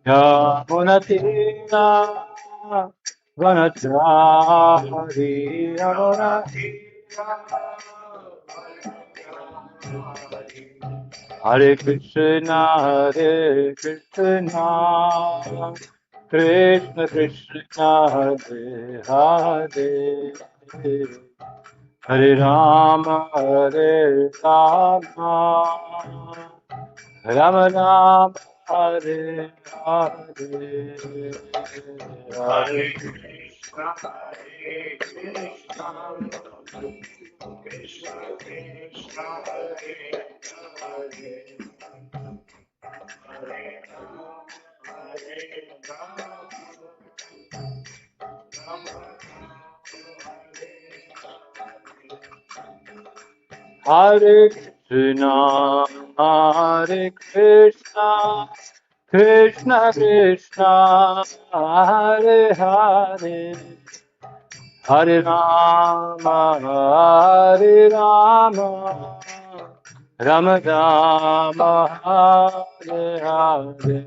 Yamunatira Vanachari Yamunatira Hare Krishna Krishna Krishna Hare Hare Hare Rama Rama Rama Hare Hare Hare Krishna Krishna Krishna Krishna Hare Hare Hare Rama Rama Hare Krishna, Hare Krishna, Krishna Krishna, Hare Hare, Hare Rama, Hare Rama, Rama Rama, Hare Hare,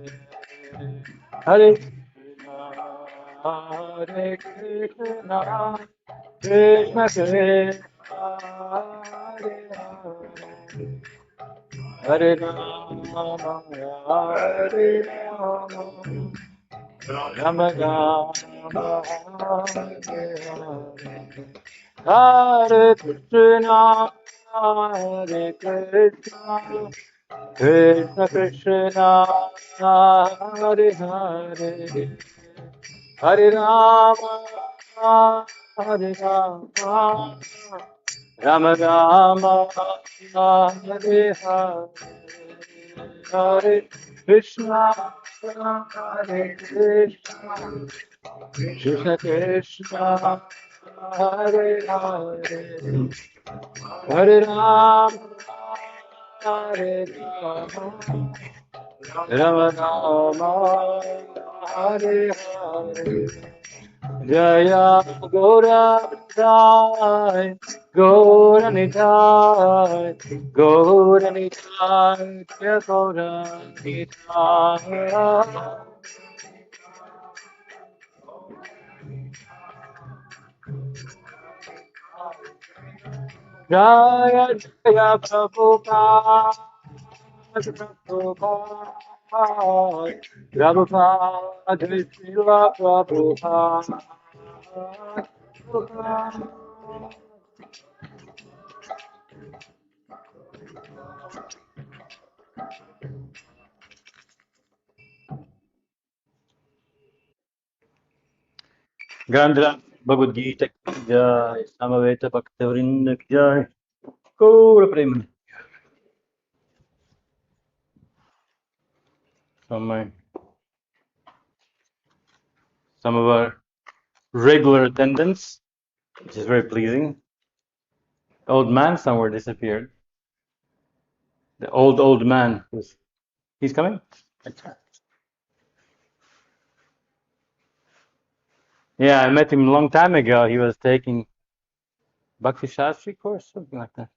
Hare Krishna, Hare Krishna, Krishna Krishna, Hare Hare, Hare Rama, Hare Rama, Rama Rama, Hare Hare, Hare Krishna, Hare Krishna, Krishna Krishna, Hare Hare, Hare Rama, Hare Rama, Rama Rama, Hare Hare, Hare Krishna, Hare Krishna, Krishna Krishna, Hare Hare, Hare Rama, Hare Rama, Rama Rama, Hare Hare, Jaya Gauranitai, Gauranitai, Gauranitai, Jaya Gauranitai. Jaya Jaya Prabhupada, Prabhupada, Prabhupada, Srila Prabhupada, Prabhupada. Grandra Bhagavad Gita ki jai, Samaveta Bhaktavrinda ki jai, Gaura Prema. Some of our regular attendants, which is very pleasing. The old man somewhere disappeared. The old man he's coming? Yeah, I met him a long time ago. He was taking Bhakti Shastri course, something like that.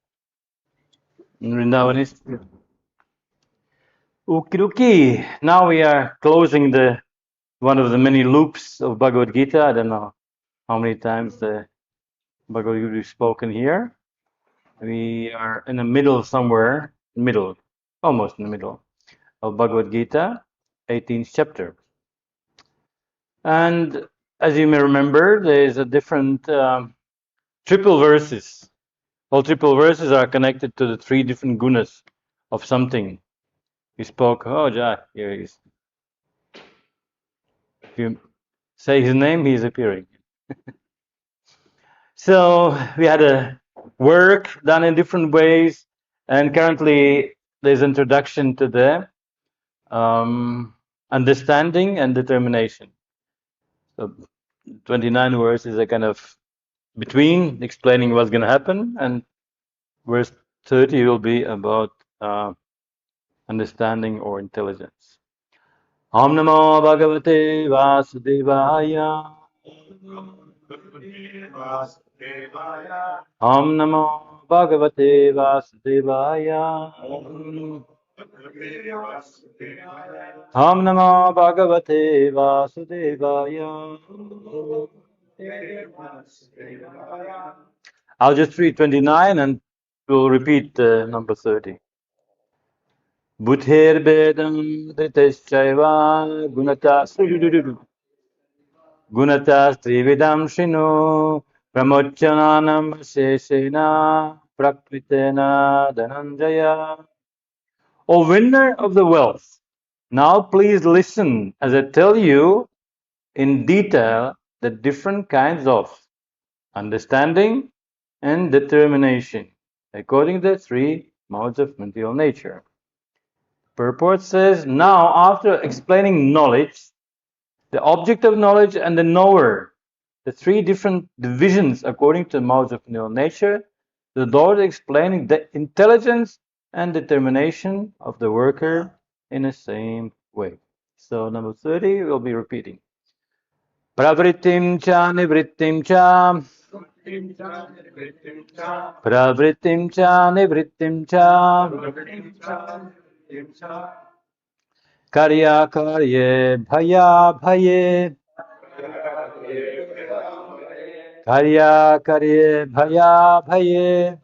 In Vrindavan Institute. Okie. Now we are closing one of the many loops of Bhagavad Gita. I don't know how many times the Bhagavad Gita is spoken here. We are in the middle somewhere, almost in the middle of Bhagavad Gita, 18th chapter. And as you may remember, there is a different triple verses. All triple verses are connected to the three different gunas of something. We spoke, Jai, here he is. If you say his name, he is appearing. So we had a work done in different ways, and currently there's introduction to the understanding and determination. So 29 verses are kind of between explaining what's going to happen, and verse 30 will be about understanding or intelligence. Om Namo Bhagavate Vasudevaya. Om Namo Bhagavate Vasudevaya. Om Namo Bhagavate Vasudevaya. I'll just read 29 and we'll repeat number 30. Buddhir Bedam Dhriteshchaiva Gunatas Trividam Shinu Pramochananam Sheshena Prakritena Dhananjaya. O winner of the wealth, now please listen as I tell you in detail the different kinds of understanding and determination according to the three modes of material nature. Purport says, now after explaining knowledge, the object of knowledge and the knower, the three different divisions according to the modes of material nature, the Lord is explaining the intelligence and determination of the worker in the same way. So number 30 we'll be repeating. Pravritim cha nivrittim cha. Pravritim cha nivrittim cha. Karya karye bhaya bhaye. Karya karye bhaya bhaye.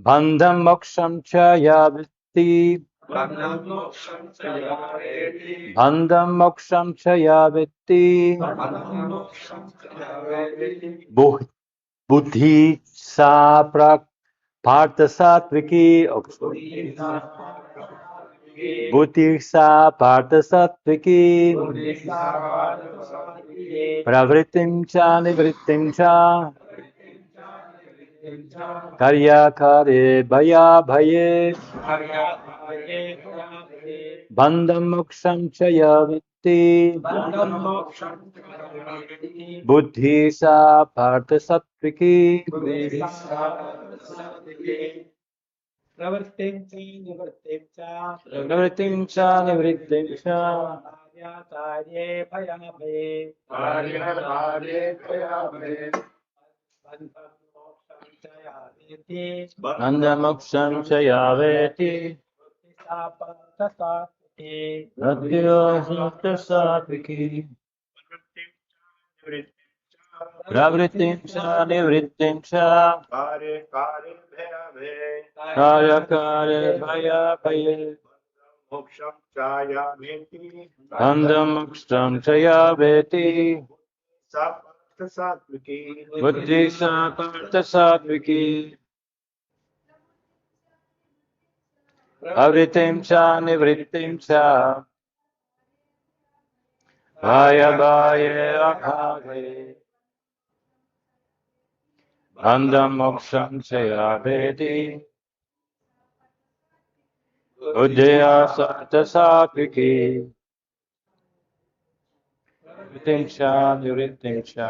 Bandham moksham cha yavitti. Bandham moksham cha yavitti. Buddhi sa prak partha satviki. Buddhi sa partha satviki. Pravritim cha nivrittim cha. Karya kare bhaya bhaye. Bandham moksham cha yavitti. Buddhi sa partha satviki. Pravrittim cha nivrittim cha. Pravritim cha nivrittim cha. Karye bhaya bhaye. Bandham moksham cha yaveti. Ratyo satya satviki. Pravritim cha nivrittim cha. Karya kare bhaya bhaye. Bandham moksham cha yaveti. Buddhi sa partha satviki. Pravritim cha nivrittim cha. Bhaya bhaye abhave. Bandham moksham cha yaveti. Buddhya satya satviki. Pravritim cha nivrittim cha.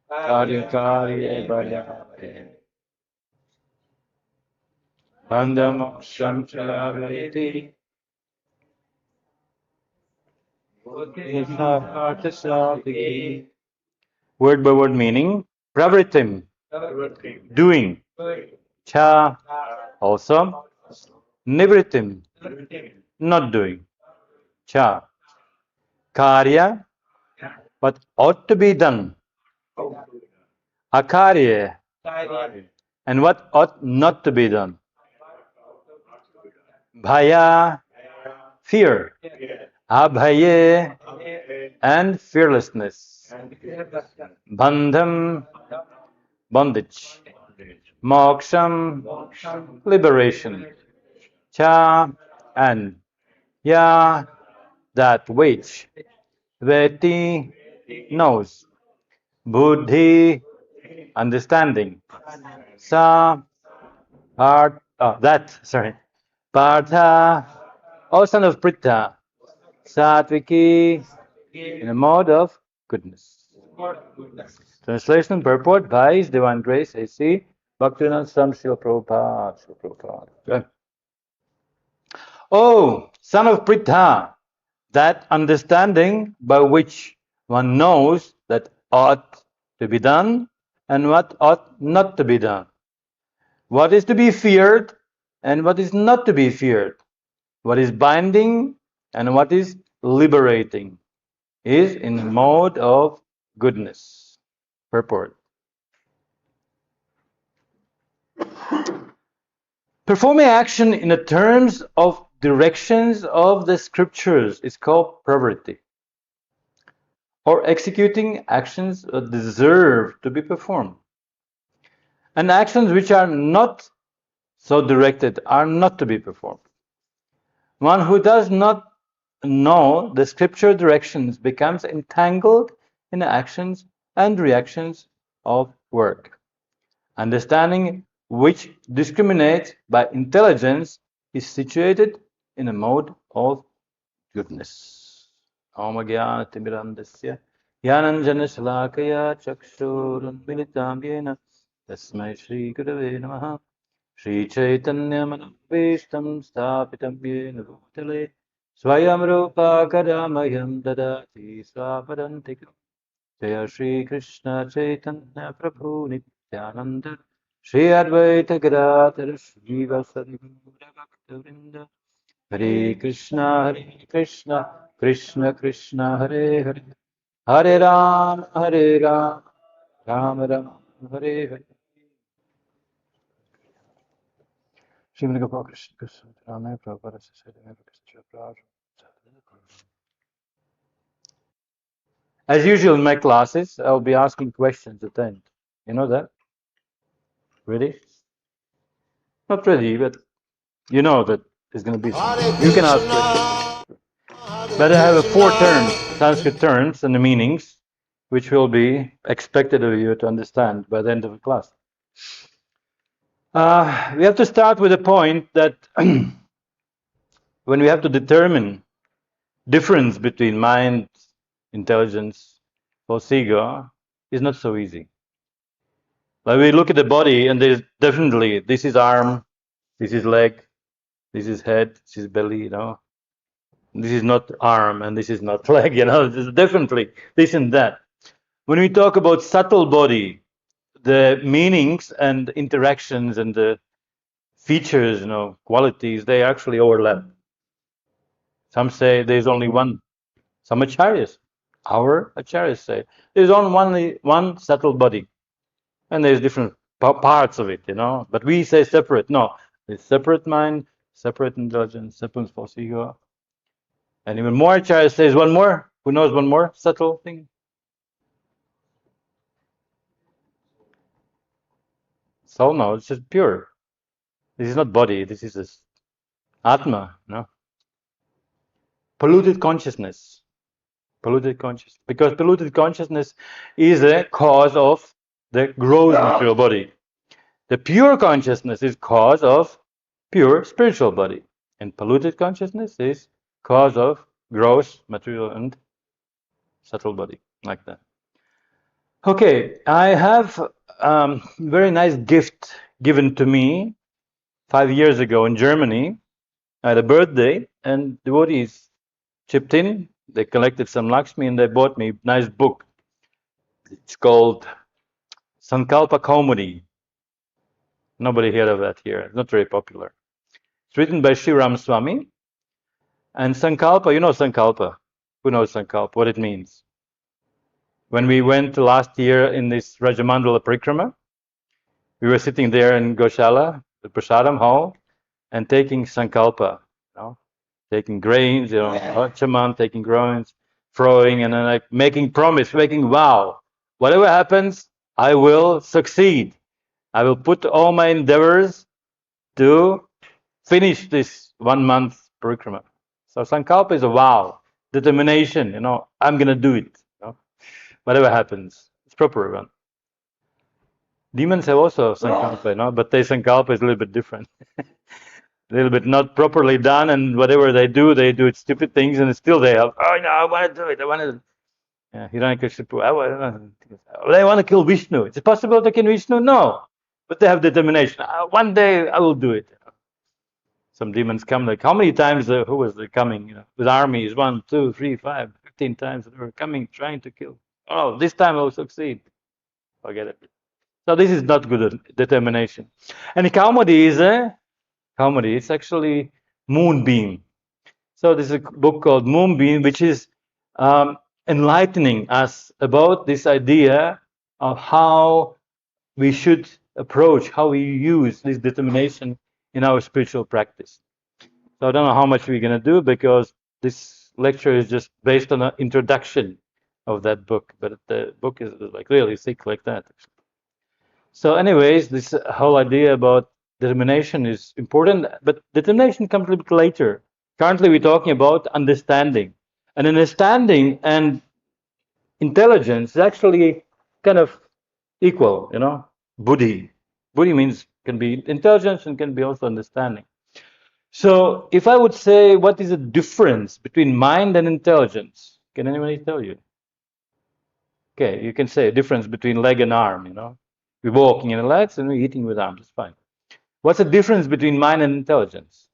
Karya karye bhaya bhaye. Bandham moksham cha yaveti. Word by word meaning. Pravritim, doing. Cha, also. Nivritim, not doing. Cha. Karya, what ought to be done. Akarya, and what ought not to be done. Bhaya, fear. Abhaye, and fearlessness. Bandham, bondage. Moksham, liberation. Cha, and ya, that which. Veti, knows. Buddhi, understanding. Sa, Partha, O son of Pritha. Satviki, in a mode of goodness. Translation and purport by His Divine Grace A.C. Bhaktivinoda Swami Srila Prabhupada. Okay. Oh, son of Pritha, that understanding by which one knows that ought to be done and what ought not to be done, what is to be feared and what is not to be feared, what is binding and what is liberating, is in the mode of goodness. Purport. Performing action in the terms of directions of the scriptures is called pravritti, or executing actions that deserve to be performed. And actions which are not so directed are not to be performed. One who does not know the scripture directions becomes entangled in the actions and reactions of work. Understanding which discriminates by intelligence is situated in a mode of goodness. Om Jnana Timirandasya Jnananjana Shalakaya Chakshurunmilitam Yena Tasmai Shri Gurave Namaha Shri Chaitanya Manavishtam Sthapitam Yena Bhutale Swayam Rupa Kadamayam Dadati Swapadantikam Jaya Shri Krishna Chaitanya Prabhu Nityananda Shri Advaita Gadadhara Shri Vasadi Gura Bhakta Hare Krishna, Krishna Krishna, Hare Hare, Hare Ram, Ram Ram, Hare Hare. Srimad Gopal Krishna Krishna, Rama Prabhupada Sasadeva Krishna Prabhupada. As usual in my classes, I'll be asking questions at the end. You know that? Ready? Not ready, but you know that there's going to be some. You can ask questions. But I have four terms, Sanskrit terms and the meanings, which will be expected of you to understand by the end of the class. We have to start with the point that when we have to determine difference between mind, intelligence, false ego, is not so easy. Like we look at the body and there's definitely, this is arm, this is leg, this is head, this is belly, you know. This is not arm and this is not leg, you know. There's definitely this and that. When we talk about subtle body, the meanings and interactions and the features, you know, qualities, they actually overlap. Some say there's only one. Some acharyas, our acharyas say there's only one subtle body, and there's different parts of it, you know. But we say separate. No, it's separate mind, separate intelligence, separate false ego. And even more acharyas says one more. Who knows one more subtle thing? Soul, no, it's just pure. This is not body. This is this Atma, no? Polluted consciousness. Polluted consciousness. Because polluted consciousness is a cause of the gross material body. The pure consciousness is cause of pure spiritual body. And polluted consciousness is cause of gross material and subtle body, like that. Okay, I have a very nice gift given to me 5 years ago in Germany. I had a birthday, and devotees chipped in. They collected some Lakshmi, and they bought me a nice book. It's called Sankalpa Kaumudi. Nobody heard of that here. It's not very popular. It's written by Sri Ramaswamy. And Sankalpa, you know Sankalpa. Who knows Sankalpa? What it means? When we went last year in this Rajamandala Parikrama, we were sitting there in Goshala, the Prasadam hall, and taking Sankalpa, you know, taking grains, you know, chaman, taking grains, throwing, and then like making promise, making vow. Whatever happens, I will succeed. I will put all my endeavors to finish this 1 month parikrama. So Sankalpa is a vow, determination, you know, I'm going to do it. You know, whatever happens, it's proper one. Demons have also Sankalpa, you know, but their Sankalpa is a little bit different. A little bit not properly done, and whatever they do stupid things, and still they have, oh, no, I want to do it, I want to. Yeah, Hiranyakashipu, they want to kill Vishnu. Is it possible to kill Vishnu? No. But they have determination. One day I will do it. some demons come. Like how many times who was coming? With armies, 1, 2, 3, 5, 15 times they were coming, trying to kill. Oh, this time I will succeed. Forget it. So this is not good determination. And Kaumadi is Kaumadi. It's actually moonbeam. So this is a book called Moonbeam, which is enlightening us about this idea of how we should approach, how we use this determination in our spiritual practice. So I don't know how much we're going to do because this lecture is just based on an introduction of that book, but the book is like really thick like that. So anyways, this whole idea about determination is important, but determination comes a little bit later. Currently, we're talking about understanding. And understanding and intelligence is actually kind of equal, Buddhi. Buddhi means can be intelligence and can be also understanding. So if I would say what is the difference between mind and intelligence, can anybody tell you? Okay, you can say a difference between leg and arm, We're walking in the legs and we're eating with arms, it's fine. What's the difference between mind and intelligence?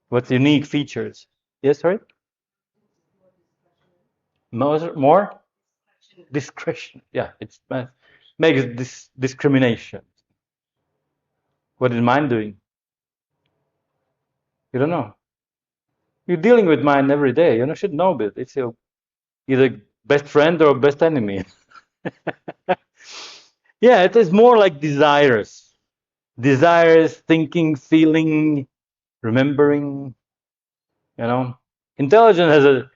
What's the unique features? Yes, sorry? More discretion. Yeah, it makes this discrimination. What is mind doing? You don't know. You're dealing with mind every day. You should know it. It's your either best friend or best enemy. Yeah, it is more like desires. Desires, thinking, feeling, remembering. Intelligence has a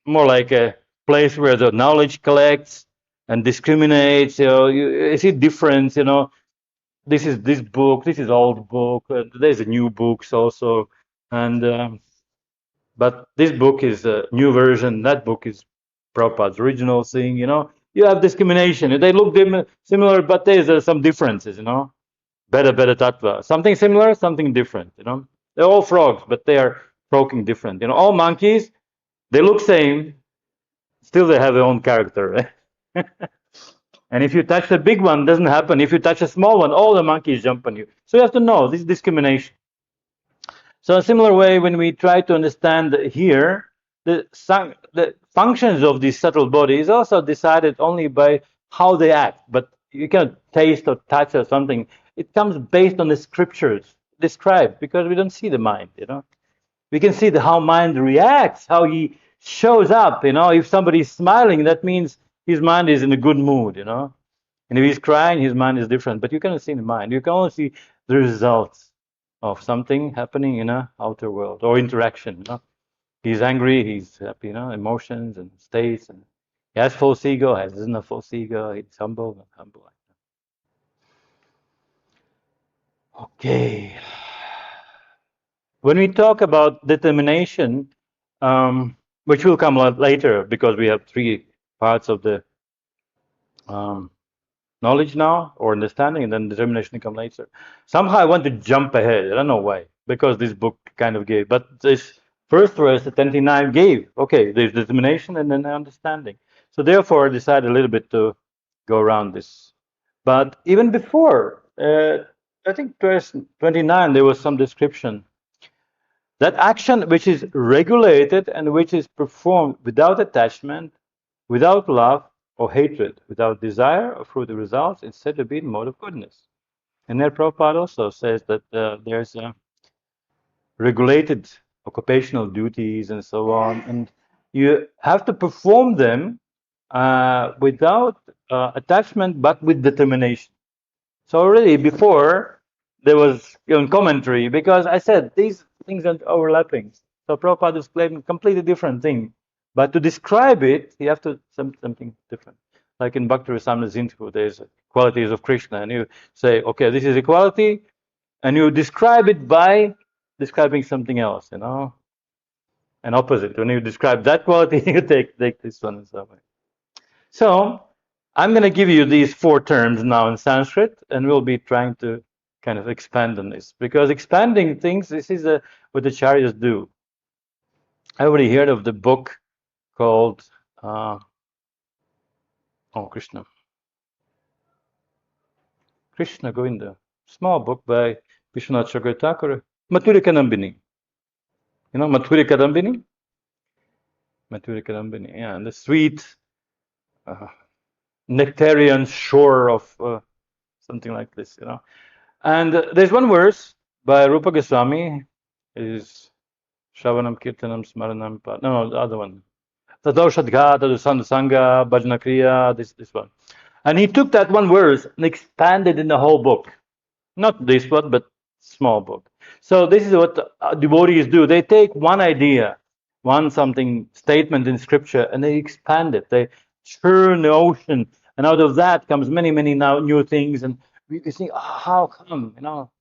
more like a place where the knowledge collects and discriminates. You see difference. This is this book. This is old book. There's a new books also, and but this book is a new version. That book is Prabhupada's original thing. You have discrimination. They look similar, but there's some differences. Better tattva. Something similar, something different. They're all frogs, but they are croaking different. All monkeys, they look same, still they have their own character. And if you touch the big one, it doesn't happen. If you touch a small one, all the monkeys jump on you. So you have to know this is discrimination. So a similar way, when we try to understand here, the functions of this subtle body is also decided only by how they act. But you cannot taste or touch or something. It comes based on the scriptures described, because we don't see the mind. We can see how mind reacts, how he shows up. If somebody is smiling, that means his mind is in a good mood. And if he's crying, his mind is different. But you cannot see the mind. You can only see the results of something happening in a outer world or interaction. He's angry, he's happy. Emotions and states, and he has false ego, has isn't a false ego. He's humble, not humble. Okay. When we talk about determination, which will come later because we have 3 parts of the knowledge now, or understanding, and then determination will come later. Somehow I want to jump ahead. I don't know why, because this book kind of gave. But this first verse, the 29, gave. Okay, there's determination and then understanding. So therefore, I decided a little bit to go around this. But even before, I think verse 29, there was some description. That action which is regulated and which is performed without attachment, without love or hatred, without desire or for the results, is said to be the mode of goodness. And there Prabhupada also says that there's regulated occupational duties and so on, and you have to perform them without attachment, but with determination. So already before there was commentary, because I said these things are overlapping. So Prabhupada explained a completely different thing. But to describe it, you have to something different. Like in Bhakti Rasamrita Sindhu, there's qualities of Krishna, and you say, okay, this is a quality, and you describe it by describing something else, an opposite. When you describe that quality, you take this one and so on. So I'm going to give you these 4 terms now in Sanskrit, and we'll be trying to kind of expand on this, because expanding things, this is what the Acharyas do. Everybody heard of the book called Krishna Govinda, small book by Vishwanath Chakravarti Thakur, Mathura Kadambini. You know Mathura Kadambini? Mathura Kadambini, yeah, and the sweet uh, nectarian shore of something like this, you know. And there's one verse by Rupa Goswami, is Shravanam Kirtanam Smaranam, no, the other one. Tadoshadgha, Tadusanga, Bhajana Kriya, this one. And he took that one verse and expanded in the whole book. Not this one, but small book. So this is what devotees do. They take one idea, one something statement in scripture, and they expand it. They churn the ocean, and out of that comes many, many now new things. And we think, oh, how come? You know,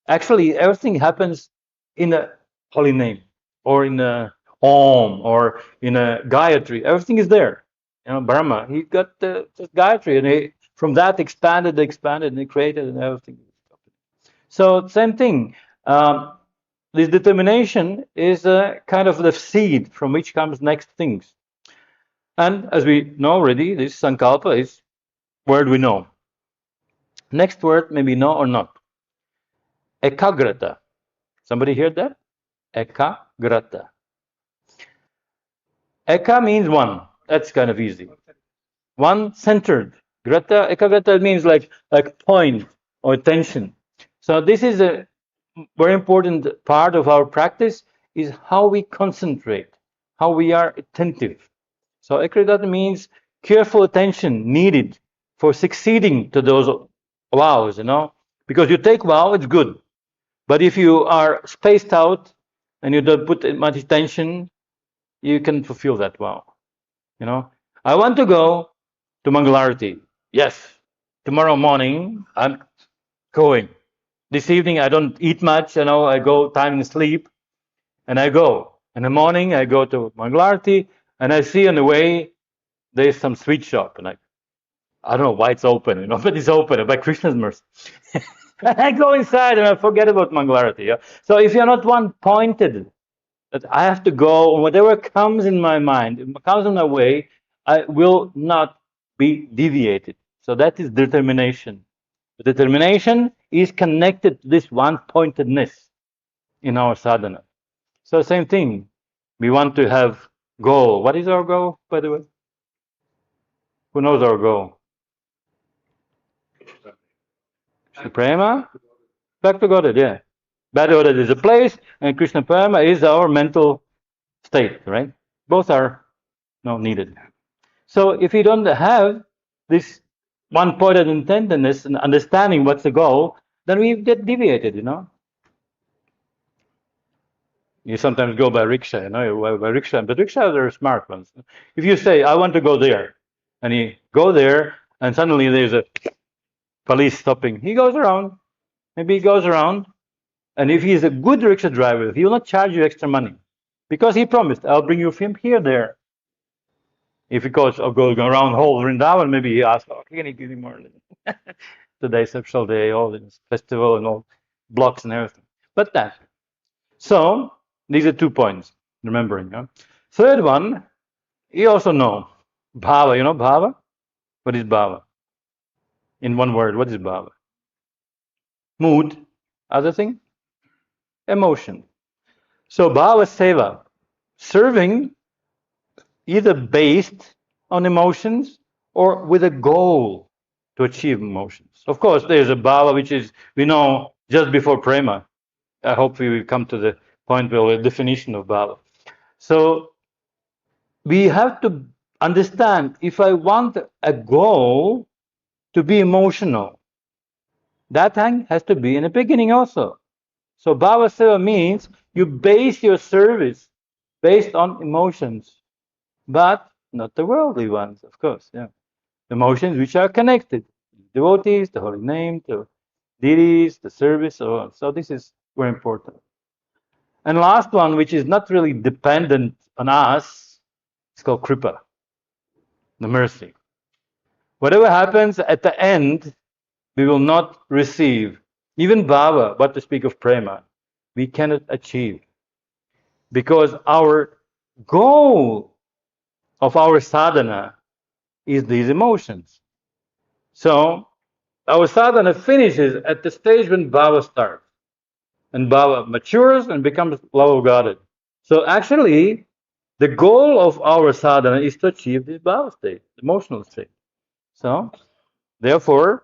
actually, everything happens in a holy name, or in a Om, or in a Gayatri. Everything is there. You know, Brahma, he got the Gayatri, and he from that expanded, and he created, and everything. So same thing. This determination is a kind of the seed from which comes next things. And as we know already, this sankalpa is word we know. Next word, maybe know or not. Ekagrata. Somebody heard that? Ekagrata. Eka means one. That's kind of easy. One centered. Grata, ekagrata means like point or attention. So this is a very important part of our practice, is how we concentrate, how we are attentive. So ekagrata means careful attention needed for succeeding to those vows, you know. Because you take vow, it's good. But if you are spaced out and you don't put much attention, you can fulfill that vow. You know, I want to go to Mangalarti. Yes, tomorrow morning I'm going. This evening I don't eat much. You know, I go time in sleep, and I go. In the morning I go to Mangalarti, and I see on the way there's some sweet shop, and I don't know why it's open, you know, but it's open by Krishna's mercy. And I go inside and I forget about Mangalarti. Yeah? So if you're not one pointed that I have to go, whatever comes in my mind, it comes in my way, I will not be deviated. So that is determination. The determination is connected to this one pointedness in our sadhana. So same thing. We want to have goal. What is our goal, by the way? Who knows our goal? Krishna Prema? Back to Godhead, yeah. Back to Godhead is a place, and Krishna Prema is our mental state, right? Both are needed. So if you don't have this one-pointed intentedness and understanding what's the goal, then we get deviated, you know. You sometimes go by rickshaw, you know, by rickshaw, but rickshaws are smart ones. If you say, I want to go there, and you go there, and suddenly there's a police stopping, he goes around. Maybe he goes around, and if he's a good rickshaw driver, he will not charge you extra money, because he promised, I'll bring you from here, there. If he goes going around whole Vrindavan, maybe he asks, oh, can you give me more? Today's special day, all this festival and all blocks and everything. But that. So these are 2 points, remembering. Huh? Third one, you also know bhava. You know bhava? What is bhava? In one word, what is bhava? Mood. Other thing? Emotion. So bhava seva, serving either based on emotions or with a goal to achieve emotions. Of course, there's a bhava which is, we know, just before prema. I hope we will come to the point where the definition of bhava. So we have to understand, if I want a goal to be emotional, that thing has to be in the beginning also. So bhava seva means you base your service based on emotions, but not the worldly ones, of course. Yeah, emotions which are connected, devotees, the holy name, the deities, the service, so on. So this is very important. And last one, which is not really dependent on us, it's called kripa, the mercy. Whatever happens at the end, we will not receive. Even bhava, what to speak of prema, we cannot achieve. Because our goal of our sadhana is these emotions. So our sadhana finishes at the stage when bhava starts. and bhava matures and becomes love of Godhead. So actually, the goal of our sadhana is to achieve the bhava state, the emotional state. So, therefore,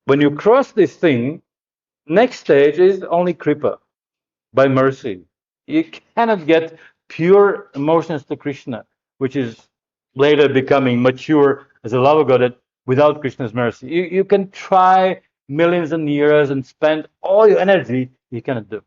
when you cross this thing, next stage is only kripa, by mercy. You cannot get pure emotions to Krishna, which is later becoming mature as a love of God without Krishna's mercy. You can try millions of years and spend all your energy, you cannot do.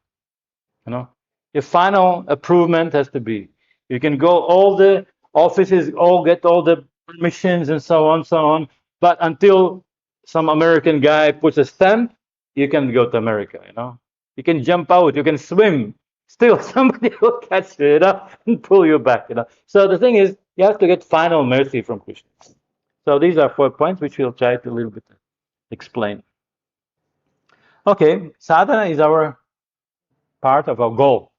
You know, your final improvement has to be. You can go all the offices, all get all the permissions and so on. But until some American guy puts a stamp, you can go to America. You know, you can jump out, you can swim. Still, somebody will catch you, you know, and pull you back. You know. So the thing is, you have to get final mercy from Krishna. So these are 4 points which we'll try to a little bit explain. Okay, sadhana is our part of our goal.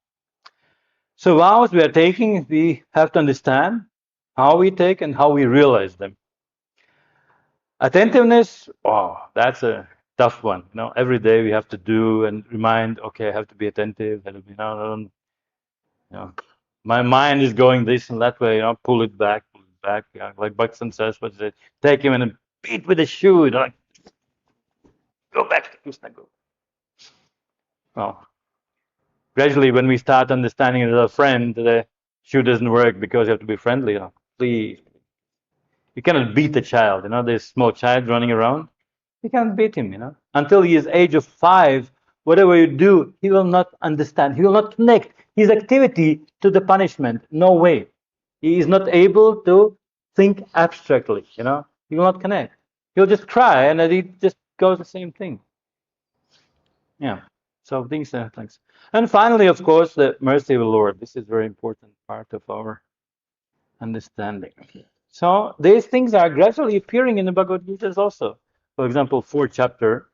So vows we are taking, we have to understand how we take and how we realize them. Attentiveness, oh, that's a tough one. You know, every day we have to do and remind, okay, I have to be attentive. I have to be, you know, my mind is going this and that way. You know, pull it back, pull it back. You know, like Buxton says, what is it? Take him and beat with a shoe. You know, like, go back to Krishna. Go. Well, gradually, when we start understanding it as a friend, the shoe doesn't work because you have to be friendly. You know, please. You cannot beat a child, you know, this small child running around. You can't beat him, you know. Until he is age of 5, whatever you do, he will not understand. He will not connect his activity to the punishment. No way. He is not able to think abstractly, you know. He will not connect. He'll just cry and then he just goes the same thing. Yeah. So things are things. And finally, of course, the mercy of the Lord. This is a very important part of our understanding. So these things are gradually appearing in the Bhagavad Gita also. For example, fourth chapter.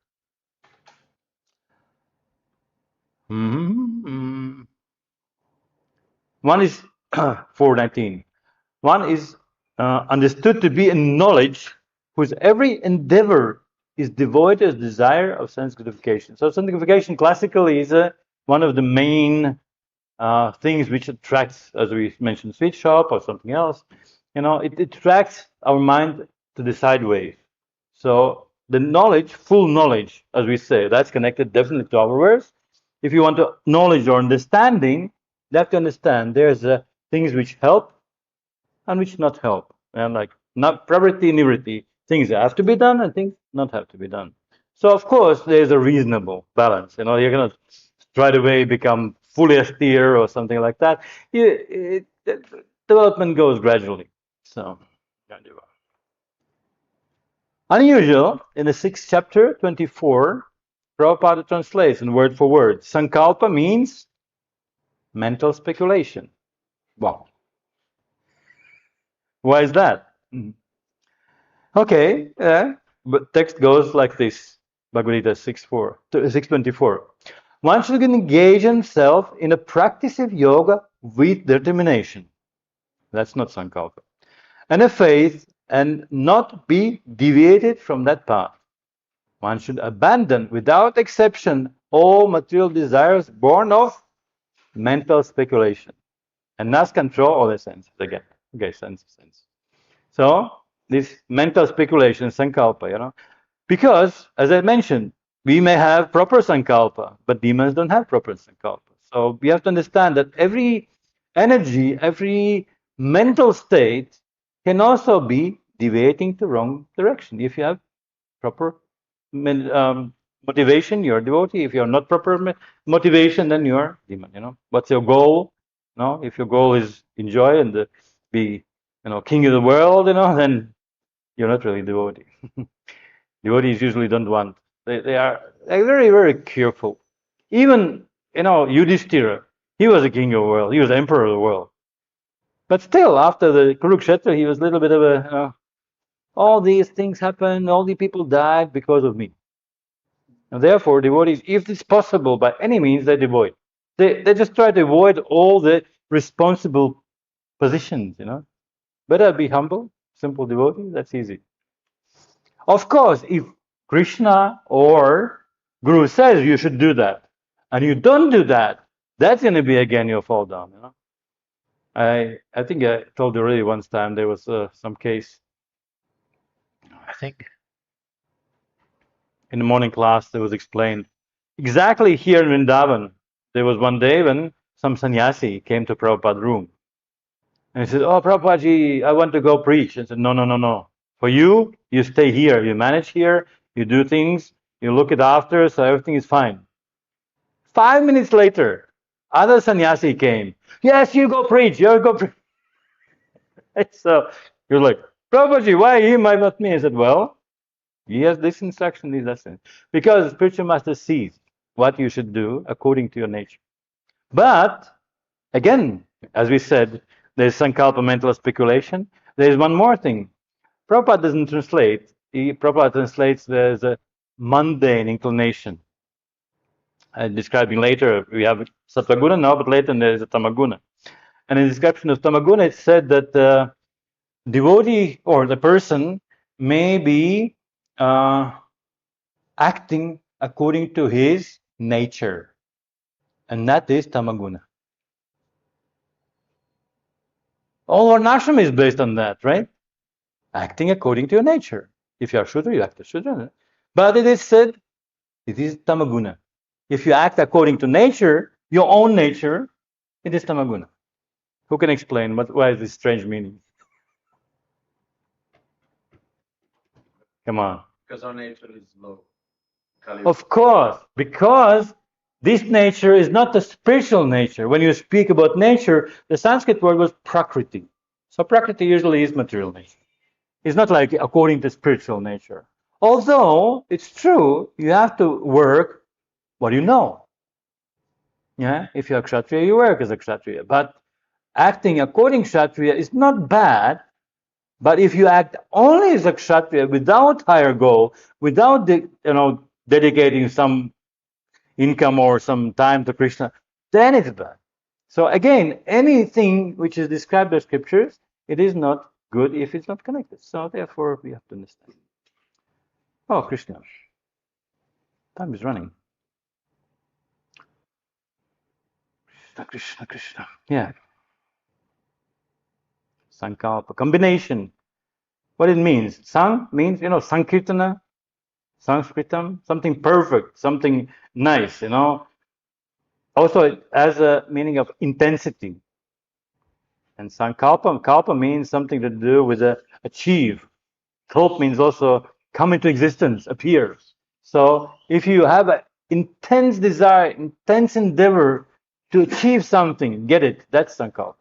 One is 419. One is understood to be a knowledge whose every endeavor is devoid of desire of sense gratification. So sense gratification classically is one of the main things which attracts, as we mentioned, sweet shop or something else. You know, it attracts our mind to the sideways. So the knowledge, full knowledge, as we say, that's connected definitely to our words. If you want to knowledge or understanding, you have to understand there's things which help and which not help. And like not pravritti, nivritti, things that have to be done and things not have to be done. So of course there's a reasonable balance. You know, you're gonna straight away become fully austere or something like that. Development goes gradually. So unusual in the 6th chapter, 24, Prabhupada translates in word for word. Sankalpa means mental speculation. Wow. Why is that? Okay, but text goes like this. Bhagavad Gita 6.24. One should engage himself in a practice of yoga with determination. That's not sankalpa. And a faith and not be deviated from that path. One should abandon without exception all material desires born of mental speculation and thus control all the senses again. Okay, sense. So this mental speculation, sankalpa, you know, because as I mentioned, we may have proper sankalpa, but demons don't have proper sankalpa. So we have to understand that every energy, every mental state can also be deviating to wrong direction. If you have proper motivation, you're a devotee. If you're not proper motivation, then you're demon. You know, what's your goal? No, if your goal is enjoy and be, you know, king of the world, you know, then you're not really devotee. Devotees usually don't want. They're very, very careful. Even, you know, Yudhishthira, he was a king of the world. He was emperor of the world. But still, after the Kurukshetra, he was a little bit of a, you know, all these things happened, all the people died because of me. And therefore, devotees, if it's possible by any means, they avoid. They just try to avoid all the responsible positions, you know. Better be humble, simple devotee, that's easy. Of course, if Krishna or Guru says you should do that, and you don't do that, that's going to be again you'll fall down. You know, I think I told you already once time there was some case. I think in the morning class there was explained exactly here in Vrindavan. There was one day when some sannyasi came to Prabhupada's room and he said, "Oh, Prabhupada, I want to go preach." I said, "No, no, no, no. For you, you stay here. You manage here. You do things. You look it after, so everything is fine." 5 minutes later, other sannyasi came. "Yes, you go preach. You go preach." So you're like, "Prabhupada, why him? Why not me?" I said, "Well, he has this instruction, these lessons. Because spiritual master sees what you should do according to your nature. But again, as we said, there's sankalpa mental speculation. There's one more thing. Prabhupada doesn't translate. Prabhupada translates there's a mundane inclination. Describing later, we have sattva-guna now, but later there is a tamaguna. And in the description of tamaguna, it said that the devotee or the person may be acting according to his nature, and that is tamaguna. All our ashram is based on that, right? Acting according to your nature. If you are Shudra, you act as Shudra. But it is said, it is tamaguna. If you act according to nature, your own nature, it is tamaguna. Who can explain why is this strange meaning? Come on. Because our nature is low. Of course, because this nature is not the spiritual nature. When you speak about nature, the Sanskrit word was prakriti. So prakriti usually is material nature. It's not like according to spiritual nature. Although it's true, you have to work what you know. Yeah, if you're a kshatriya, you work as a kshatriya. But acting according to kshatriya is not bad. But if you act only as a kshatriya without higher goal, without dedicating some income or some time to Krishna, then it's bad. So again, anything which is described by scriptures, it is not good if it's not connected. So therefore, we have to understand. Oh, Krishna, time is running. Krishna, Krishna, Krishna. Yeah. Sankalpa, combination. What it means? Sang means, Sankirtana, Sanskritam, something perfect, something nice, Also, it has a meaning of intensity. And sankalpa, kalpa means something to do with achieve. Kalp means also come into existence, appear. So if you have an intense desire, intense endeavor to achieve something, get it, that's sankalpa.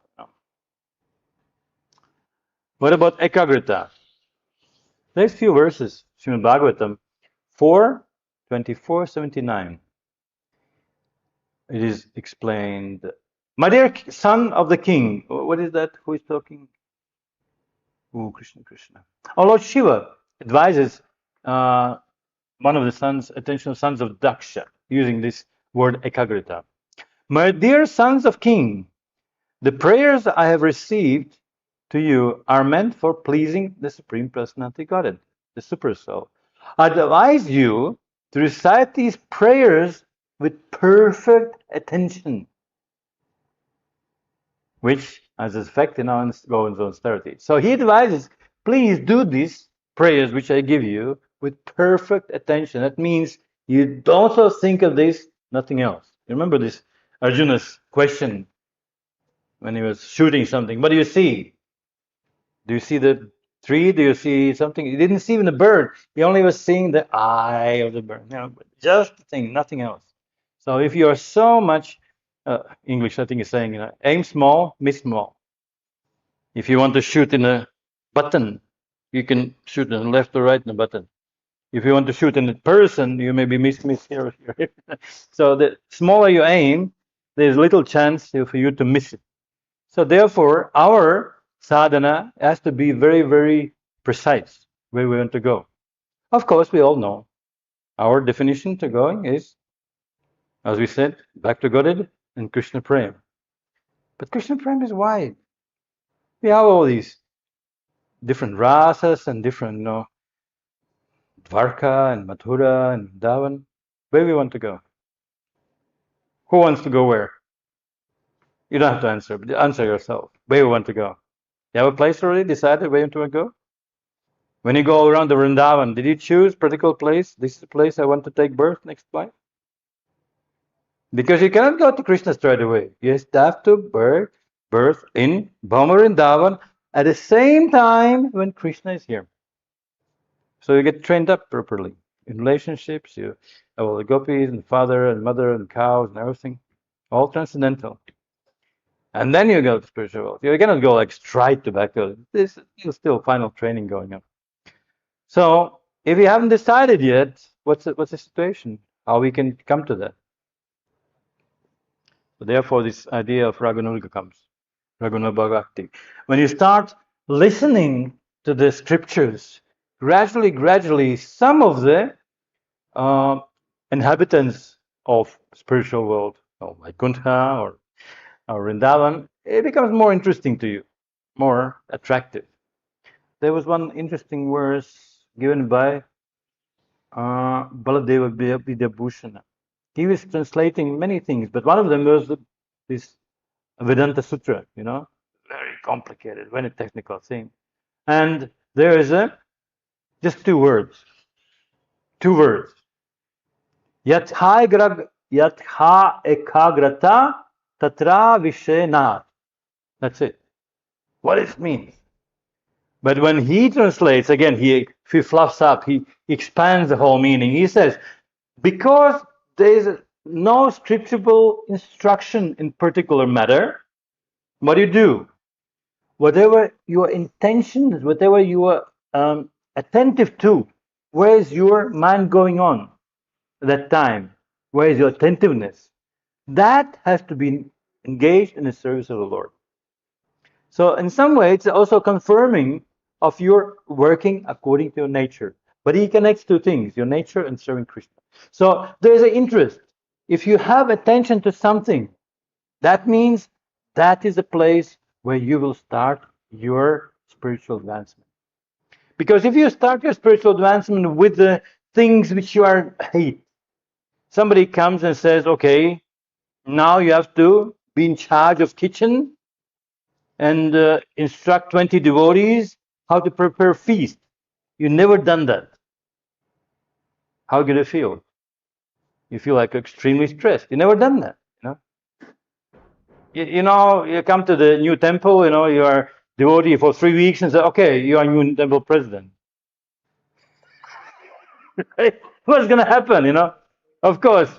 What about ekagrita? There's few verses, Srimad Bhagavatam 4, 24, 79. It is explained. My dear son of the king, what is that? Who is talking? Oh, Krishna, Krishna. Oh, Lord Shiva advises one of the sons, attention sons of Daksha, using this word ekagrita. My dear sons of king, the prayers I have received to you are meant for pleasing the Supreme Personality Godhead, the Super Soul. I advise you to recite these prayers with perfect attention, which has effect in our own austerity. So he advises, please do these prayers which I give you with perfect attention. That means you also think of this, nothing else. You remember this Arjuna's question when he was shooting something. What do you see? Do you see the tree? Do you see something? He didn't see even the bird. He only was seeing the eye of the bird. Just the thing, nothing else. So if you are so much, English I think is saying, aim small, miss small. If you want to shoot in a button, you can shoot in the left or right in the button. If you want to shoot in a person, you maybe miss here or here. So the smaller you aim, there's little chance for you to miss it. So therefore, our sadhana has to be very, very precise where we want to go. Of course, we all know our definition to going is, as we said, back to Godhead and Krishna Prem. But Krishna Prem is wide. We have all these different rasas and different, Dvarka and Mathura and Vrindavan. Where we want to go? Who wants to go where? You don't have to answer, but answer yourself. Where you want to go? You have a place already decided where you want to go? When you go around the Vrindavan, did you choose a particular place? This is the place I want to take birth next life? Because you cannot go to Krishna straight away. You have to birth in Vrindavan at the same time when Krishna is here. So you get trained up properly in relationships. You have all the gopis and father and mother and cows and everything, all transcendental. And then you go to spiritual world. You cannot go like straight to bhakti. This is still final training going on. So if you haven't decided yet, what's the situation? How we can come to that? So therefore, this idea of Raganuga comes. Raghunaga Bhakti. When you start listening to the scriptures, gradually, some of the inhabitants of spiritual world, like Vaikuntha or Vrindavan, it becomes more interesting to you, more attractive. There was one interesting verse given by Baladeva Vidyabhushana. He was translating many things, but one of them was this Vedanta Sutra, very complicated, very technical thing. And there is just two words. Yatha ekagrata tatra vishena. That's it. What it means. But when he translates, again, he fluffs up, he expands the whole meaning. He says, because there is no scriptural instruction in particular matter, what do you do? Whatever your intentions, whatever you are attentive to, where is your mind going on at that time? Where is your attentiveness? That has to be engaged in the service of the Lord. So in some way, it's also confirming of your working according to your nature. But he connects two things, your nature and serving Krishna. So there's an interest. If you have attention to something, that means that is a place where you will start your spiritual advancement. Because if you start your spiritual advancement with the things which you are hate, somebody comes and says, okay, now you have to be in charge of kitchen and instruct 20 devotees how to prepare feast. You've never done that. How do you feel? You feel like extremely stressed. You've never done that. You come to the new temple, you are devotee for 3 weeks and say, okay, you are new temple president. What's going to happen, Of course,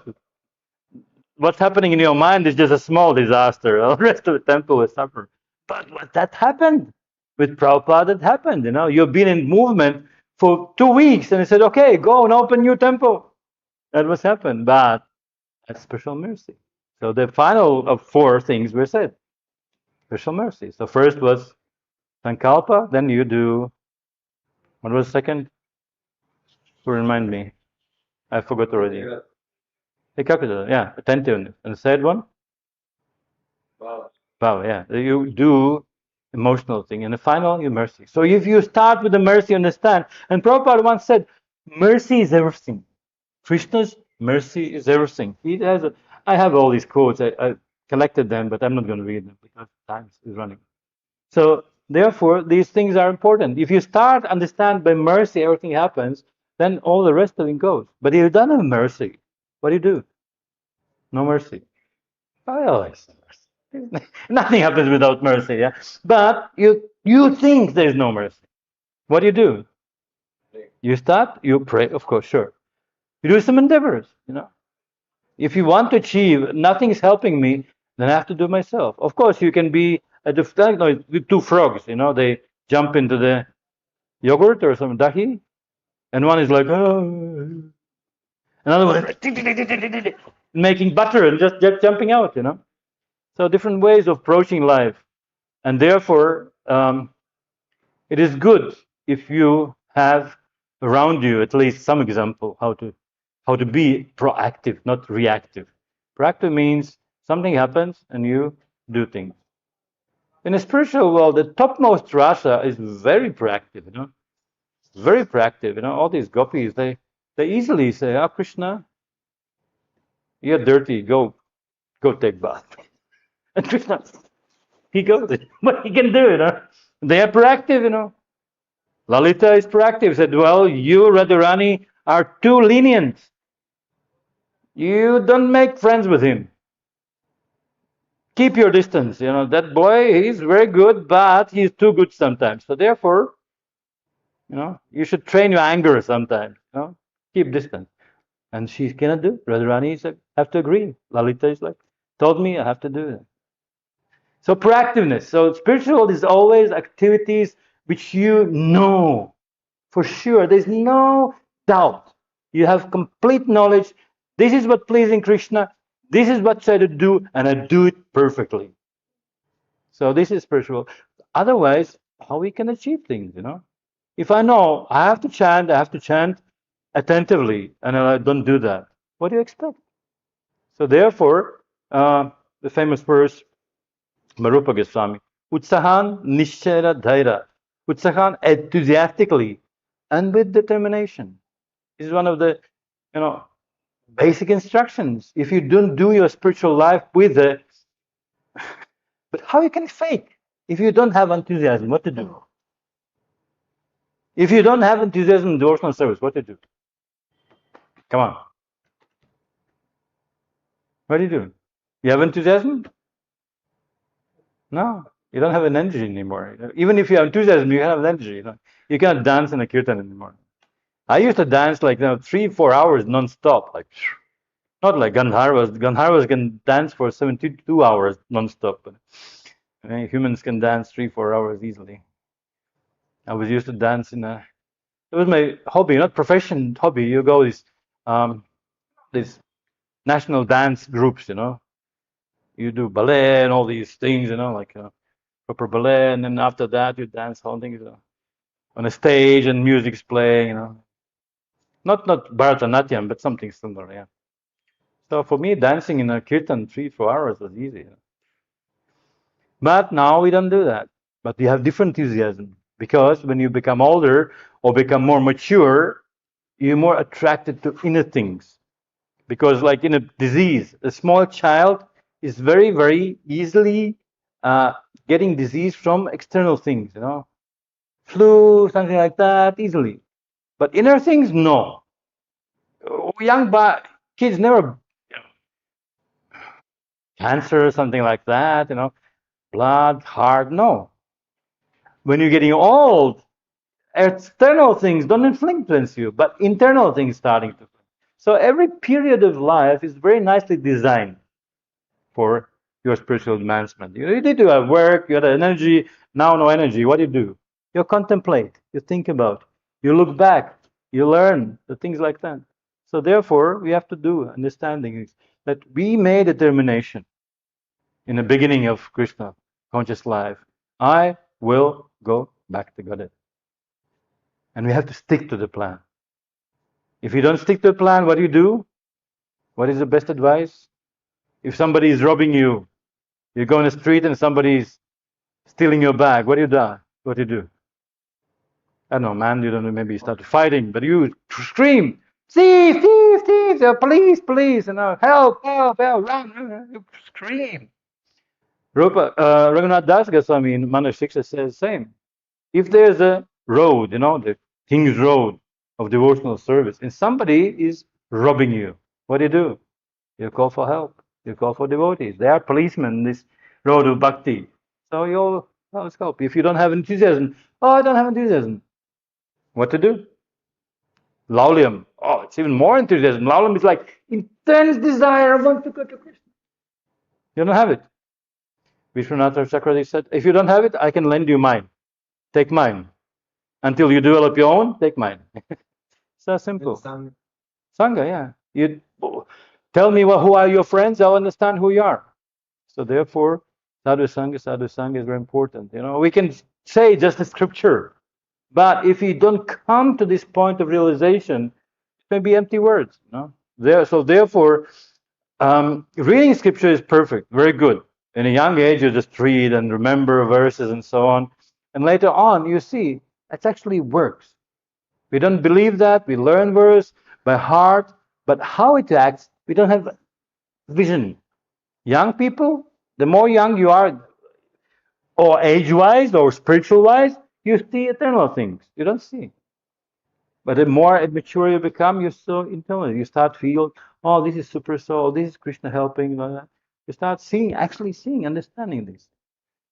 what's happening in your mind is just a small disaster. The rest of the temple will suffer. But what that happened with Prabhupada, it happened, You've been in movement for 2 weeks and he said, okay, go and open new temple. That was happened, but that's special mercy. So the final of 4 things were said. Special mercy. So first was Sankalpa, then you do, what was the second? To remind me. I forgot already. Ekagrata, yeah, attentiveness. And the third one? Wow, yeah. You do emotional thing. And the final, you mercy. So if you start with the mercy, understand. And Prabhupada once said, mercy is everything. Krishna's mercy is everything. I have all these quotes. I collected them, but I'm not going to read them because time is running. So therefore, these things are important. If you start understand by mercy, everything happens, then all the rest of it goes. But if you don't have mercy, what do? No mercy. Oh, it's no mercy. Nothing happens without mercy, yeah. But you think there's no mercy. What do? You start, you pray, of course, sure. You do some endeavors, If you want to achieve, nothing is helping me, then I have to do myself. Of course, you can be with 2 frogs, they jump into the yogurt or some dahi, and one is like, oh. Another one is like, making butter and just jumping out, So different ways of approaching life. And therefore, it is good if you have around you at least some example how to be proactive, not reactive. Proactive means something happens and you do things. In the spiritual world, the topmost rasa is very proactive, Very proactive, All these gopis, they easily say, "Oh, Krishna, you're dirty. Go go take bath. And Krishna, he goes, but he can do it. Huh? They are proactive, Lalita is proactive. Said, well, you, Radharani, are too lenient. You don't make friends with him. Keep your distance. That boy, he's very good, but he's too good sometimes. So therefore, you should train your anger sometimes. Keep distance. And she cannot do. Radharani is like, have to agree. Lalita is like, told me I have to do it. So proactiveness. So spiritual is always activities which you know for sure. There's no doubt. You have complete knowledge. This is what pleasing Krishna. This is what I to do, and I do it perfectly. So this is spiritual. Otherwise, how we can achieve things? If I know I have to chant attentively, and I don't do that, what do you expect? So therefore, the famous verse, Marupa Goswami, Utsahan Nishchara Dhaira. Utsahan enthusiastically and with determination. This is one of the, you know, basic instructions. If you don't do your spiritual life with it, but how you can fake if you don't have enthusiasm? What to do? If you don't have enthusiasm in devotional service, what to do? Come on. What do you do? You have enthusiasm? No, you don't have an energy anymore. Even if you have enthusiasm, you have energy. You cannot dance in a kirtan anymore. I used to dance like 3-4 hours non-stop, like not like Gandharvas. Gandharvas can dance for 72 hours non-stop, but humans can dance 3-4 hours easily. I was used to dance it was my hobby, not profession hobby. You go these national dance groups, you do ballet and all these things, like proper ballet, and then after that you dance whole things on a stage and music's playing, not Bharatanatyam, but something similar, yeah. So for me, dancing in a kirtan 3-4 hours was easy. But now we don't do that. But we have different enthusiasm because when you become older or become more mature, you're more attracted to inner things. Because like in a disease, a small child is very, very easily getting disease from external things, flu, something like that, easily. But inner things, no. Young kids never cancer, something like that, blood, heart, no. When you're getting old, external things don't influence you, but internal things starting to. So every period of life is very nicely designed for your spiritual advancement. You need to have work, you have energy, now no energy. What do? You contemplate, you think about, you look back, you learn, the things like that. So therefore, we have to do understanding that we made determination in the beginning of Krishna conscious life. I will go back to Godhead. And we have to stick to the plan. If you don't stick to the plan, what do you do? What is the best advice? If somebody is robbing you, you go in the street and somebody is stealing your bag, what do you do? What do you do? I don't know, man, you don't know, maybe you start fighting, but you scream, thief, thief, thief, police, police, help, help, help, run, you scream. Raghunath Das Goswami in Manu Shiksha says the same. If there's a road, the King's Road of devotional service, and somebody is robbing you, what do? You call for help. You call for devotees. They are policemen in this road of bhakti. So you'll help. If you don't have enthusiasm, I don't have enthusiasm. What to do? Laulyam. Oh, it's even more enthusiasm. Laulyam is like intense desire. I want to go to Krishna. You don't have it. Vishwanath Chakravarti said, if you don't have it, I can lend you mine. Take mine. Until you develop your own, take mine. So simple. Sangha, yeah. You tell me who are your friends, I'll understand who you are. So therefore, sadhu sangha is very important. We can say just the scripture, but if you don't come to this point of realization, it may be empty words. So therefore, reading scripture is perfect, very good. In a young age, you just read and remember verses and so on, and later on, you see it actually works. We don't believe that. We learn verse by heart, but how it acts, we don't have vision. Young people, the more young you are, or age-wise or spiritual-wise, you see eternal things. You don't see. But the more mature you become, you're so intelligent. You start feel, oh, this is super soul, this is Krishna helping, like that. You start seeing, actually seeing, understanding this.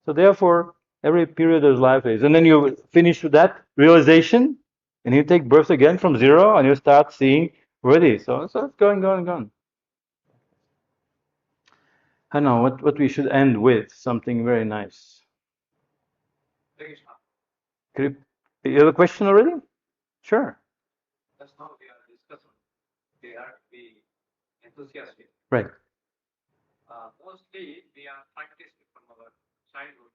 So therefore, every period of life is, and then you finish with that realization, and you take birth again from zero, and you start seeing already. So it's going. I know what we should end with, something very nice. You have a question already? Sure. Just now we are discussing. We are to be enthusiastic. Right. Mostly we are practicing from our childhood.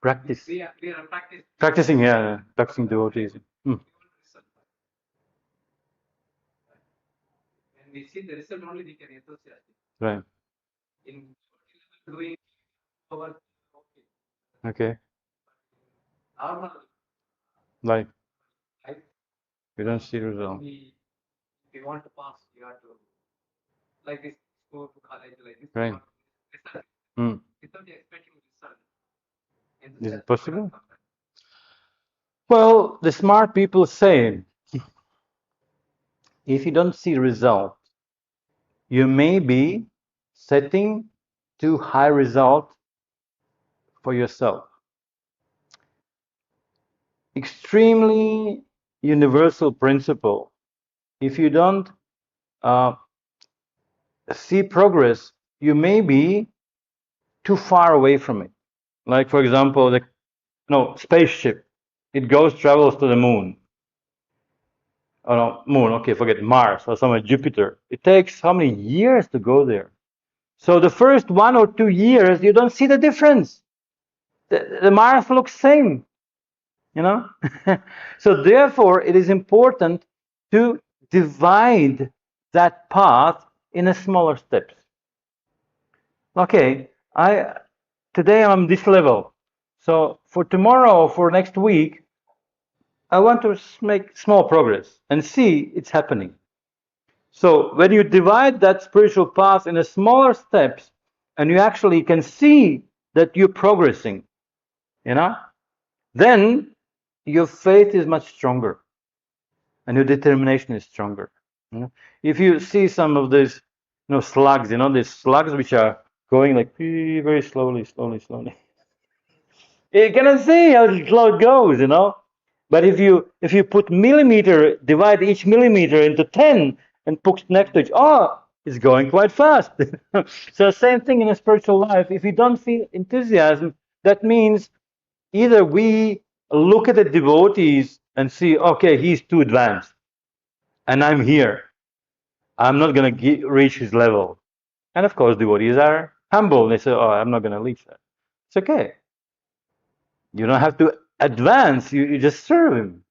Practice. We are practicing. Practicing, yeah, practicing devotees. Hmm. When we see the result only, we can enthusiastic. Right. In doing our Okay. normal Like life, you don't see result. we want to pass, you have to like this, go to college like this. Right. Result. Hmm. Without expecting result. Is it possible? Well, the smart people say if you don't see result, you may be setting too high result for yourself. Extremely universal principle. If you don't see progress, you may be too far away from it. Like for example, the spaceship, it goes travels to the moon. Oh no, moon. Okay, forget Mars or somewhere Jupiter. It takes how many years to go there? So the first 1 or 2 years, you don't see the difference. The Mars looks same, you know. So therefore, it is important to divide that path in a smaller steps. Okay, today I'm this level. So for tomorrow or for next week, I want to make small progress and see it's happening. So when you divide that spiritual path in a smaller steps, and you actually can see that you're progressing, then your faith is much stronger and your determination is stronger. If you see some of these, slugs, these slugs which are going like very slowly, you cannot see how slow it goes. But if you put millimeter, divide each millimeter into 10 and put next to it, it's going quite fast. So same thing in a spiritual life. If you don't feel enthusiasm, that means either we look at the devotees and see, okay, he's too advanced, and I'm here. I'm not going to reach his level. And of course, devotees are humble. They say, oh, I'm not going to reach that. It's okay. You don't have to advance. You just serve him.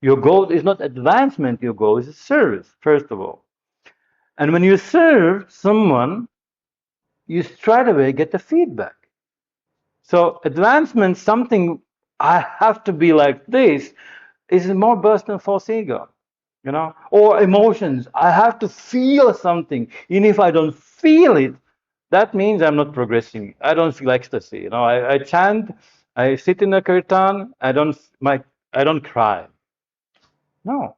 Your goal is not advancement. Your goal is service, first of all. And when you serve someone, you straight away get the feedback. So advancement, something I have to be like this, is more burst than false ego, or emotions. I have to feel something. Even if I don't feel it, that means I'm not progressing. I don't feel ecstasy. I chant, I sit in a kirtan, I don't cry. No,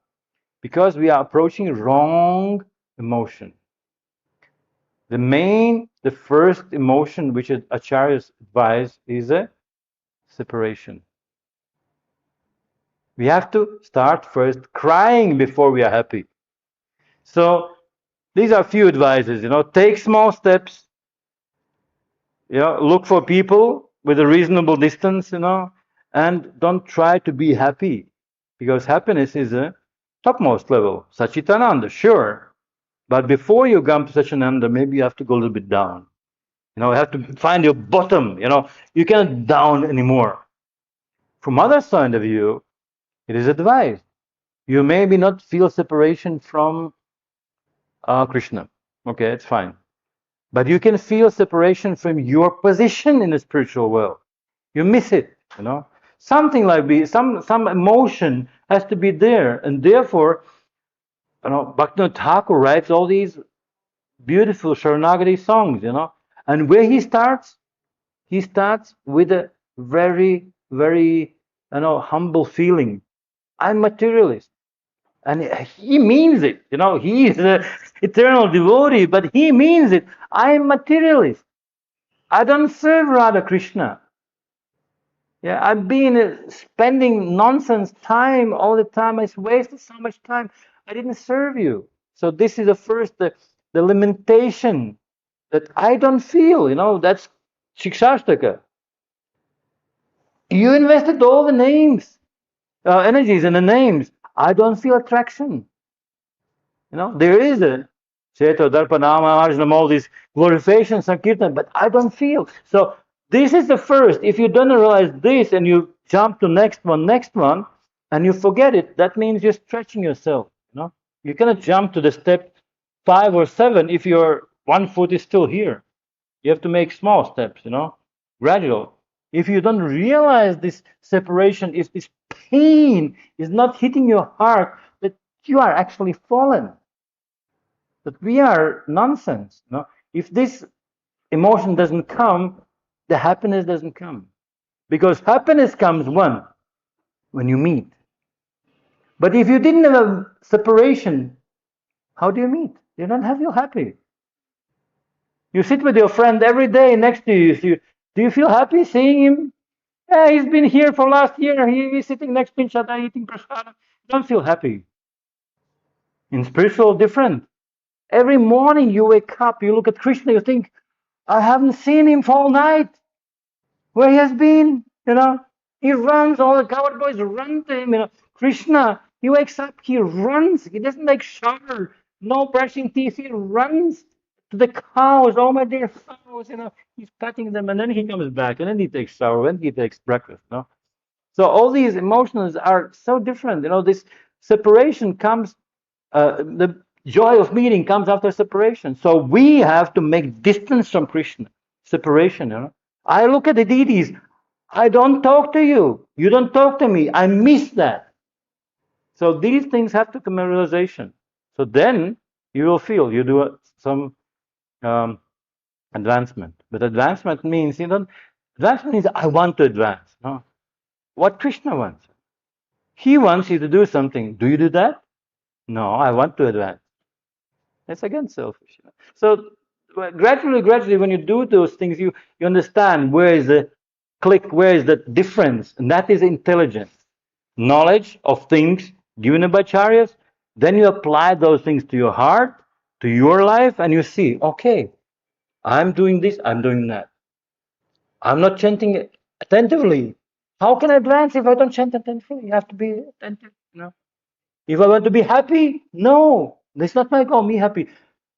because we are approaching wrong emotion. The first emotion which acharyas advise is a separation. We have to start first crying before we are happy. So these are few advices, take small steps, look for people with a reasonable distance, and don't try to be happy, because happiness is a topmost level. Sachitananda, sure. But before you come to Sachitananda, maybe you have to go a little bit down. You have to find your bottom, you can't down anymore. From other side of view, it is advised. You maybe not feel separation from Krishna. Okay, it's fine. But you can feel separation from your position in the spiritual world. You miss it, Something like some emotion has to be there, and therefore, Bhaktivinoda Thakur writes all these beautiful Sharanagati songs, And where he starts with a very, very, humble feeling. I'm materialist. And he means it. He is an eternal devotee, but he means it. I'm materialist. I don't serve Radha Krishna. Yeah, I've been spending nonsense time all the time. I wasted so much time. I didn't serve you. So this is the limitation that I don't feel. That's Shikshashtaka. You invested all the names, energies in the names. I don't feel attraction. There is a Cheto, Darpanama, Arjuna, all these glorifications, Sankirtan, but I don't feel. So this is the first. If you don't realize this and you jump to next one, and you forget it, that means you're stretching yourself. You cannot jump to the step 5 or 7 if your one foot is still here. You have to make small steps, gradual. If you don't realize this separation, if this pain is not hitting your heart, that you are actually fallen, that we are nonsense. If this emotion doesn't come, the happiness doesn't come. Because happiness comes when you meet. But if you didn't have a separation, how do you meet? You don't have you happy. You sit with your friend every day next to you. Do you feel happy seeing him? Yeah, he's been here for last year. He's sitting next to Pinchada eating prasada. You don't feel happy. In spiritual, different. Every morning you wake up, you look at Krishna, you think, I haven't seen him for all night. Where he has been, he runs. All the coward boys run to him. Krishna, he wakes up, he runs. He doesn't like shower, no brushing teeth. He runs to the cows. Oh my dear cows, he's patting them, and then he comes back, and then he takes shower, then he takes breakfast. So all these emotions are so different. This separation comes. The joy of meeting comes after separation. So we have to make distance from Krishna. Separation. I look at the deities. I don't talk to you. You don't talk to me. I miss that. So these things have to come in realization. So then you will feel you do some advancement. But advancement means advancement means I want to advance. No? What Krishna wants. He wants you to do something. Do you do that? No, I want to advance. It's again selfish. So gradually, when you do those things, you understand where is the click, where is the difference, and that is intelligence, knowledge of things given by acharyas. Then you apply those things to your heart, to your life, and you see, okay, I'm doing this, I'm doing that. I'm not chanting attentively. How can I advance if I don't chant attentively? You have to be attentive. If I want to be happy, no, that's not my goal. Me happy.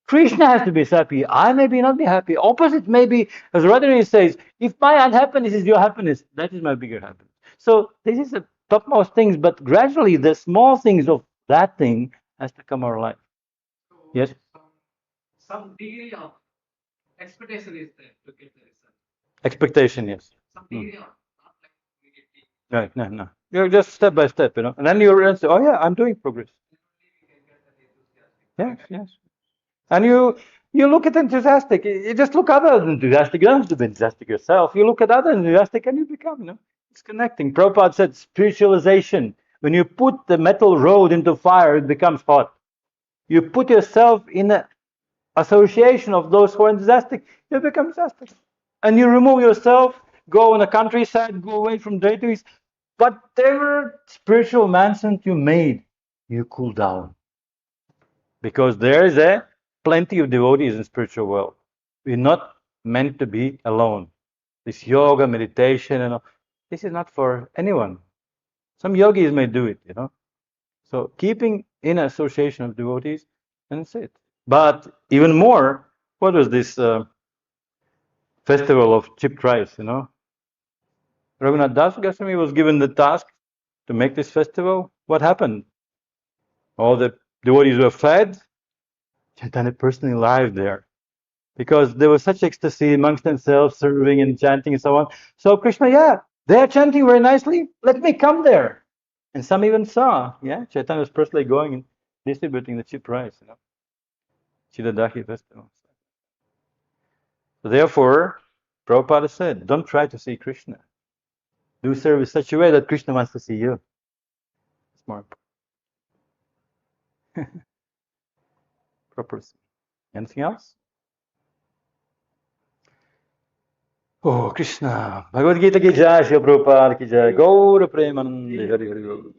Krishna has to be happy. I maybe not be happy. Opposite maybe, as Radharani says, if my unhappiness is your happiness, that is my bigger happiness. So this is the topmost things, but gradually the small things of that thing has to come our life. So Yes? some degree of expectation is there to get the result. Expectation, yes. Some degree of, not like immediately. Right, no. You're just step by step, And then you realize, oh yeah, I'm doing progress. Yes. And you look at enthusiastic. You just look at other enthusiastic. You don't have to be enthusiastic yourself. You look at other enthusiastic, and you become. It's connecting. Prabhupada said spiritualization. When you put the metal rod into fire, it becomes hot. You put yourself in an association of those who are enthusiastic, you become enthusiastic. And you remove yourself, go in the countryside, go away from deities. Whatever spiritual mansion you made, you cool down. Because there is plenty of devotees in spiritual world. We're not meant to be alone. This yoga, meditation, this is not for anyone. Some yogis may do it, So keeping in association of devotees, and that's it. But even more, what was this festival of chipped rice, Raghunath Das Goswami was given the task to make this festival. What happened? All the devotees were fed. Chaitanya personally arrived there. Because there was such ecstasy amongst themselves, serving and chanting and so on. So Krishna, they're chanting very nicely. Let me come there. And some even saw, Chaitanya was personally going and distributing the cheap rice, Chidadahi festival. Therefore, Prabhupada said, don't try to see Krishna. Do service such a way that Krishna wants to see you. It's more proper. Anything else? Oh, Krishna. Bhagavad Gita ki jai, Shri Prabhupada ki jai. Gaura Premanande. Hari Hari Gaura.